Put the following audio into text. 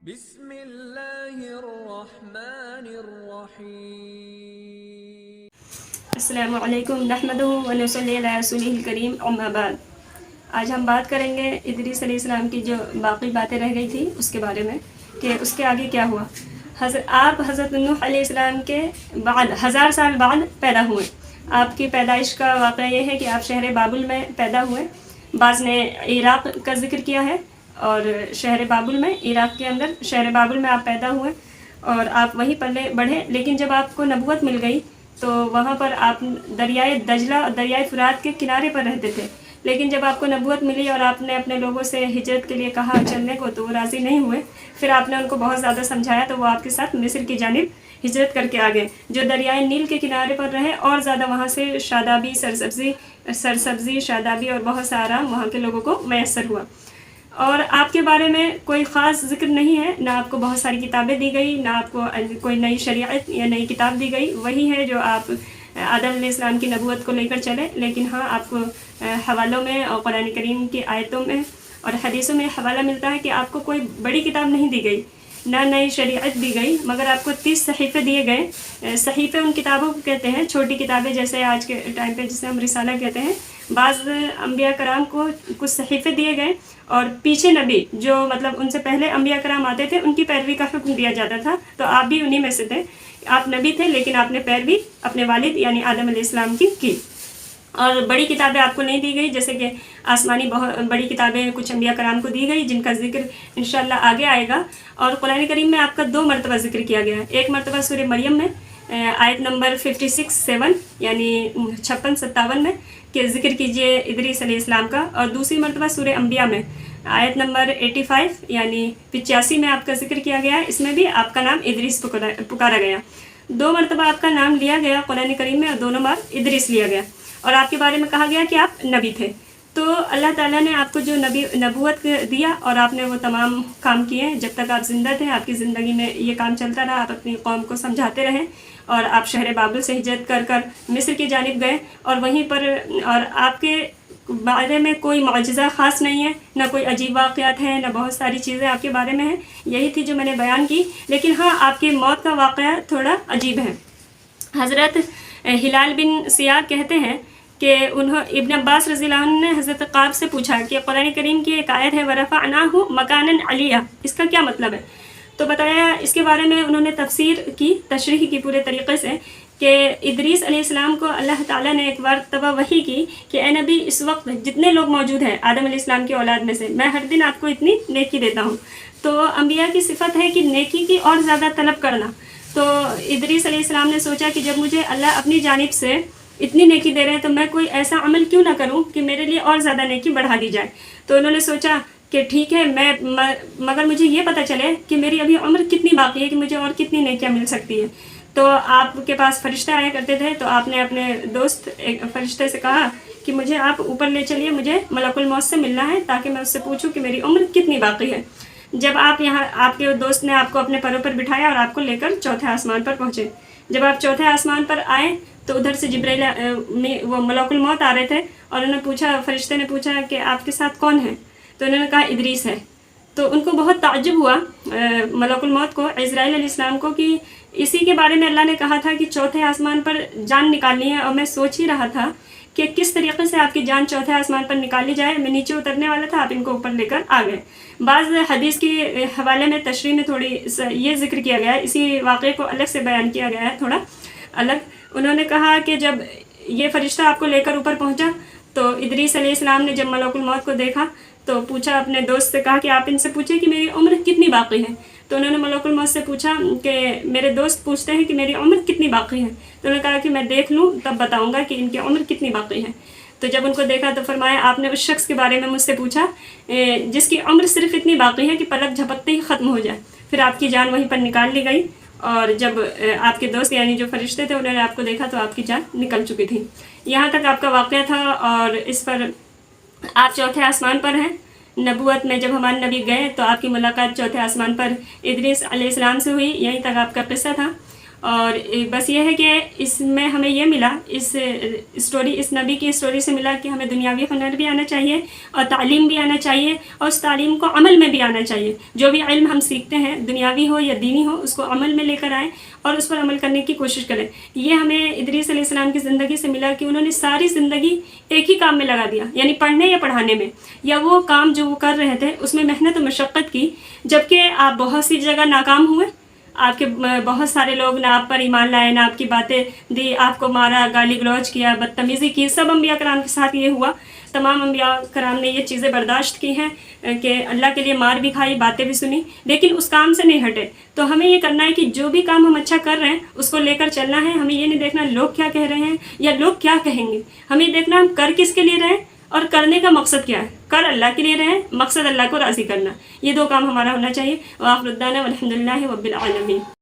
بسم اللہ الرحمن الرحیم۔ السلام علیکم نحمدہ و نصلی علی رسولہ الکریم اما بعد۔ آج ہم بات کریں گے ادریس علیہ السلام کی جو باقی باتیں رہ گئی تھی اس کے بارے میں کہ اس کے آگے کیا ہوا۔ آپ حضرت نوح علیہ السلام کے بعد 1000 سال بعد پیدا ہوئے۔ آپ کی پیدائش کا واقعہ یہ ہے کہ آپ شہر بابل میں پیدا ہوئے۔ بعض نے عراق کا ذکر کیا ہے اور شہر بابل میں، عراق کے اندر شہر بابل میں آپ پیدا ہوئے اور آپ وہیں پلے بڑھے، لیکن جب آپ کو نبوت مل گئی تو وہاں پر آپ دریائے دجلہ اور دریائے فرات کے کنارے پر رہتے تھے، لیکن جب آپ کو نبوت ملی اور آپ نے اپنے لوگوں سے ہجرت کے لیے کہا چلنے کو تو وہ راضی نہیں ہوئے۔ پھر آپ نے ان کو بہت زیادہ سمجھایا تو وہ آپ کے ساتھ مصر کی جانب ہجرت کر کے آگئے، جو دریائے نیل کے کنارے پر رہے اور زیادہ وہاں سے شادابی سرسبزی شادابی اور بہت سا آرام وہاں کے لوگوں کو میسر ہوا۔ اور آپ کے بارے میں کوئی خاص ذکر نہیں ہے، نہ آپ کو بہت ساری کتابیں دی گئی، نہ آپ کو کوئی نئی شریعت یا نئی کتاب دی گئی، وہی ہے جو آپ آدم علیہ السلام کی نبوت کو لے کر چلے۔ لیکن ہاں، آپ کو حوالوں میں اور قرآن کریم کی آیتوں میں اور حدیثوں میں حوالہ ملتا ہے کہ آپ کو کوئی بڑی کتاب نہیں دی گئی، نہ نئی شریعت دی گئی، مگر آپ کو 30 صحیفے دیے گئے۔ صحیفے ان کتابوں کو کہتے ہیں، چھوٹی کتابیں جیسے آج کے ٹائم پہ جسے ہم رسالہ کہتے ہیں۔ بعض انبیاء کرام کو کچھ صحیفے دیے گئے اور پیچھے نبی جو مطلب ان سے پہلے انبیاء کرام آتے تھے ان کی پیروی کا حکم دیا جاتا تھا، تو آپ بھی انہی میں سے تھے۔ آپ نبی تھے لیکن آپ نے پیروی اپنے والد یعنی آدم علیہ السلام کی۔ اور بڑی کتابیں آپ کو نہیں دی گئی، جیسے کہ آسمانی بہت بڑی کتابیں کچھ انبیاء کرام کو دی گئی جن کا ذکر انشاءاللہ آگے آئے گا۔ اور قرآن کریم میں آپ کا 2 مرتبہ ذکر کیا گیا ہے، ایک مرتبہ سورہ مریم میں آیت نمبر 56-7 یعنی 56-57 میں کہ ذکر کیجئے ادریس علیہ السلام کا، اور دوسری مرتبہ سورہ انبیاء میں آیت نمبر 85 یعنی 85 میں آپ کا ذکر کیا گیا ہے۔ اس میں بھی آپ کا نام ادریس پکارا گیا۔ 2 مرتبہ آپ کا نام لیا گیا قرآن کریم میں اور 2 بار ادریس لیا گیا، اور آپ کے بارے میں کہا گیا کہ آپ نبی تھے۔ تو اللہ تعالیٰ نے آپ کو جو نبوت دیا اور آپ نے وہ تمام کام کیے جب تک آپ زندہ تھے۔ آپ کی زندگی میں یہ کام چلتا رہا، آپ اپنی قوم کو سمجھاتے رہے اور آپ شہر بابل سے ہجرت کر مصر کی جانب گئے، اور وہیں پر اور آپ کے بارے میں کوئی معجزہ خاص نہیں ہے، نہ کوئی عجیب واقعات ہیں، نہ بہت ساری چیزیں آپ کے بارے میں ہیں، یہی تھی جو میں نے بیان کی۔ لیکن ہاں، آپ کی موت کا واقعہ تھوڑا عجیب ہے۔ حضرت ہلال بن سیاد کہتے ہیں کہ ابن عباس رضی اللہ عنہ نے حضرت قاب سے پوچھا کہ قرآن کریم کی ایک آیت ہے وَرَفَعْنَاهُ مَكَانًا عَلِيًّا، اس کا کیا مطلب ہے؟ تو بتایا اس کے بارے میں انہوں نے تفسیر کی، تشریح کی پورے طریقے سے کہ ادریس علیہ السلام کو اللہ تعالیٰ نے ایک مرتبہ وحی کی کہ اے نبی، اس وقت جتنے لوگ موجود ہیں آدم علیہ السلام کی اولاد میں سے، میں ہر دن آپ کو اتنی نیکی دیتا ہوں۔ تو انبیاء کی صفت ہے کہ نیکی کی اور زیادہ طلب کرنا۔ تو ادریس علیہ السلام نے سوچا کہ جب مجھے اللہ اپنی جانب سے اتنی نیکی دے رہے ہیں تو میں کوئی ایسا عمل کیوں نہ کروں کہ میرے لیے اور زیادہ نیکی بڑھا دی جائے۔ تو انہوں نے سوچا کہ ٹھیک ہے، مگر مجھے یہ پتہ چلے کہ میری ابھی عمر کتنی باقی ہے کہ مجھے اور کتنی نیکیاں مل سکتی ہیں۔ تو آپ کے پاس فرشتہ آیا کرتے تھے، تو آپ نے اپنے دوست ایک فرشتے سے کہا کہ مجھے آپ اوپر لے چلیے، مجھے ملک الموت سے ملنا ہے تاکہ میں اس سے پوچھوں کہ میری عمر کتنی باقی ہے۔ جب آپ کے دوست نے آپ کو اپنے پروں پر بٹھایا اور آپ کو لے کر 4تھے آسمان پر پہنچے۔ جب آپ 4تھے آسمان پر آئے تو ادھر سے جبرائیل وہ ملک الموت آ رہے تھے، اور انہوں نے پوچھا، فرشتے نے پوچھا کہ آپ کے ساتھ کون ہے؟ تو انہوں نے کہا ادریس ہے۔ تو ان کو بہت تعجب ہوا ملک الموت کو، عزرائیل علیہ السلام کو، کہ اسی کے بارے میں اللہ نے کہا تھا کہ 4تھے آسمان پر جان نکالنی ہے، اور میں سوچ ہی رہا تھا کہ کس طریقے سے آپ کی جان 4تھے آسمان پر نکالی جائے۔ میں نیچے اترنے والا تھا، آپ ان کو اوپر لے کر آ گئے۔ بعض حدیث کے حوالے میں تشریح میں تھوڑی یہ ذکر کیا گیا ہے، اسی واقعے کو الگ سے بیان کیا گیا ہے تھوڑا الگ۔ انہوں نے کہا کہ جب یہ فرشتہ آپ کو لے کر اوپر پہنچا تو ادریس علیہ السلام نے جب ملک الموت کو دیکھا تو پوچھا، اپنے دوست سے کہا کہ آپ ان سے پوچھیں کہ میری عمر کتنی باقی ہے۔ تو انہوں نے ملک الموت سے پوچھا کہ میرے دوست پوچھتے ہیں کہ میری عمر کتنی باقی ہے۔ تو انہوں نے کہا کہ میں دیکھ لوں تب بتاؤں گا کہ ان کی عمر کتنی باقی ہے۔ تو جب ان کو دیکھا تو فرمایا، آپ نے اس شخص کے بارے میں مجھ سے پوچھا جس کی عمر صرف اتنی باقی ہے کہ پلک جھپکتے ہی ختم ہو جائے۔ پھر آپ کی جان وہیں پر نکال لی گئی، اور جب آپ کے دوست یعنی جو فرشتے تھے انہوں نے آپ کو دیکھا تو آپ کی جان نکل چکی تھی۔ یہاں تک آپ کا واقعہ تھا، اور اس پر آپ 4تھے آسمان پر ہیں۔ نبوت میں جب ہمارے نبی گئے تو آپ کی ملاقات 4تھے آسمان پر ادریس علیہ السلام سے ہوئی، یہیں تک آپ کا قصہ تھا۔ اور بس یہ ہے کہ اس میں ہمیں یہ ملا، اس نبی کی اسٹوری سے ملا کہ ہمیں دنیاوی ہنر بھی آنا چاہیے اور تعلیم بھی آنا چاہیے، اور اس تعلیم کو عمل میں بھی آنا چاہیے۔ جو بھی علم ہم سیکھتے ہیں، دنیاوی ہو یا دینی ہو، اس کو عمل میں لے کر آئیں اور اس پر عمل کرنے کی کوشش کریں۔ یہ ہمیں ادریس علیہ السلام کی زندگی سے ملا کہ انہوں نے ساری زندگی ایک ہی کام میں لگا دیا، یعنی پڑھنے یا پڑھانے میں، یا وہ کام جو وہ کر رہے تھے اس میں محنت و مشقت کی، جبکہ آپ بہت سی جگہ ناکام ہوئے، آپ کے بہت سارے لوگ نہ آپ پر ایمان لائے، نہ آپ کی باتیں دی، آپ کو مارا، گالی گلوچ کیا، بدتمیزی کی۔ سب انبیاء کرام کے ساتھ یہ ہوا۔ تمام انبیاء کرام نے یہ چیزیں برداشت کی ہیں کہ اللہ کے لیے مار بھی کھائی، باتیں بھی سنی، لیکن اس کام سے نہیں ہٹے۔ تو ہمیں یہ کرنا ہے کہ جو بھی کام ہم اچھا کر رہے ہیں اس کو لے کر چلنا ہے۔ ہمیں یہ نہیں دیکھنا لوگ کیا کہہ رہے ہیں یا لوگ کیا کہیں گے، ہمیں دیکھنا ہم کر کس کے لیے رہے اور کرنے کا مقصد کیا ہے۔ کر اللہ کے لیے رہیں، مقصد اللہ کو راضی کرنا، یہ دو کام ہمارا ہونا چاہیے۔ وآخر دعوانا والحمد للہ رب العالمین۔